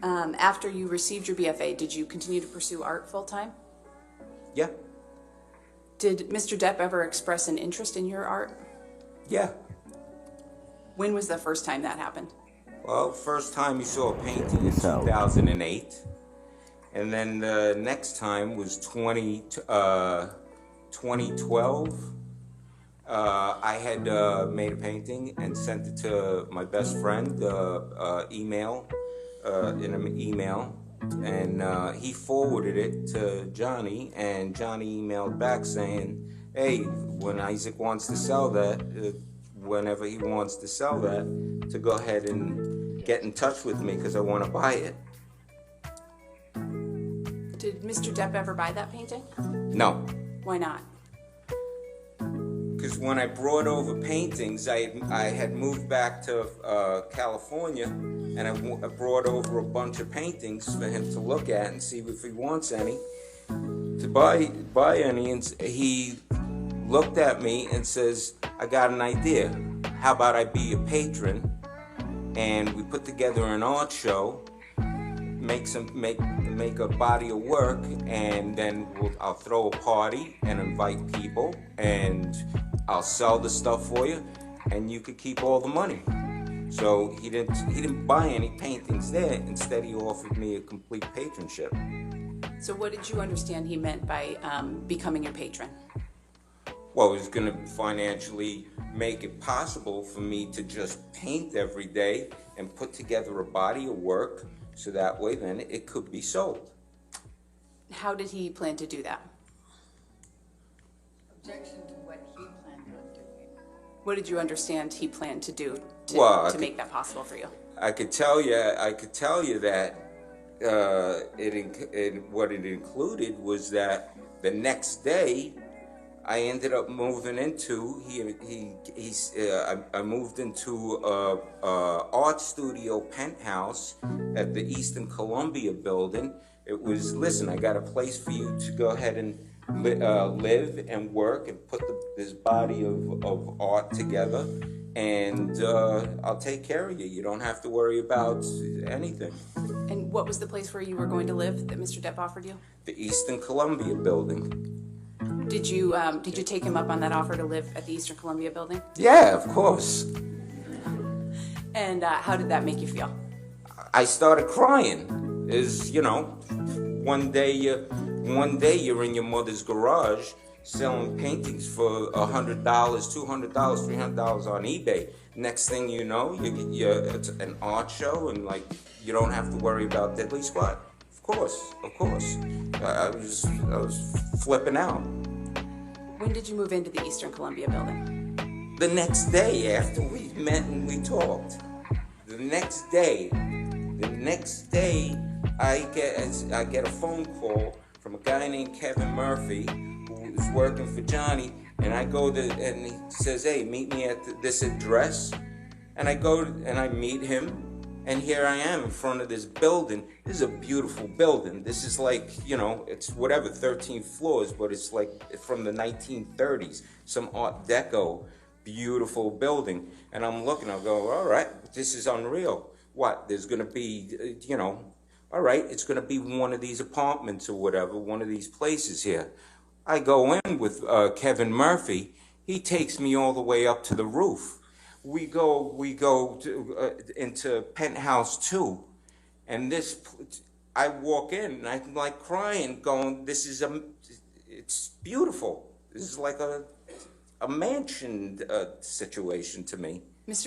After you received your BFA, did you continue to pursue art full-time? Yeah. Did Mr. Depp ever express an interest in your art? Yeah. When was the first time that happened? Well, first time he saw a painting in 2008. And then the next time was 2012. I had made a painting and sent it to my best friend in an email, and he forwarded it to Johnny, and Johnny emailed back saying, hey, when Isaac wants to sell that, whenever he wants to sell that, to go ahead and get in touch with me because I want to buy it. Did Mr. Depp ever buy that painting? No. Why not? Because when I brought over paintings, I had moved back to California, and I brought over a bunch of paintings for him to look at and see if he wants any, to buy any. And he looked at me and says, I got an idea. How about I be a patron, and we put together an art show, make a body of work, and then I'll throw a party and invite people, and I'll sell the stuff for you, and you could keep all the money. So he didn't buy any paintings there. Instead, he offered me a complete patronship. So what did you understand he meant by becoming your patron? Well, it was going to financially make it possible for me to just paint every day and put together a body of work, so that way then it could be sold. How did he plan to do that? Objection to what he planned on doing. What did you understand he planned to do to make that possible for you? I could tell you that what it included was that the next day I ended up moving into I moved into a art studio penthouse at the Eastern Columbia building. It was, listen, I got a place for you to go ahead and live and work and put this body of art together, and I'll take care of you. You don't have to worry about anything. And what was the place where you were going to live that Mr. Depp offered you? The Eastern Columbia building. Did you take him up on that offer to live at the Eastern Columbia building? Yeah, of course. And how did that make you feel? I started crying. One day you're in your mother's garage selling paintings for $100, $200, $300 on eBay. Next thing you know, it's an art show, and you don't have to worry about diddly squat. Of course. I was flipping out. When did you move into the Eastern Columbia building? The next day after we met and we talked. The next day, I get a phone call from a guy named Kevin Murphy, who was working for Johnny, and and he says, hey, meet me at this address. And I go and I meet him, and here I am in front of this building. This is a beautiful building. This is it's 13 floors, but it's from the 1930s, some Art Deco, beautiful building. And I'm looking, I'll go, all right, this is unreal. What, there's going to be, all right, it's going to be one of these apartments or whatever, one of these places here. I go in with Kevin Murphy. He takes me all the way up to the roof. We go into penthouse 2, and I walk in and I'm crying, going, it's beautiful. This is like a mansion situation to me. Mr.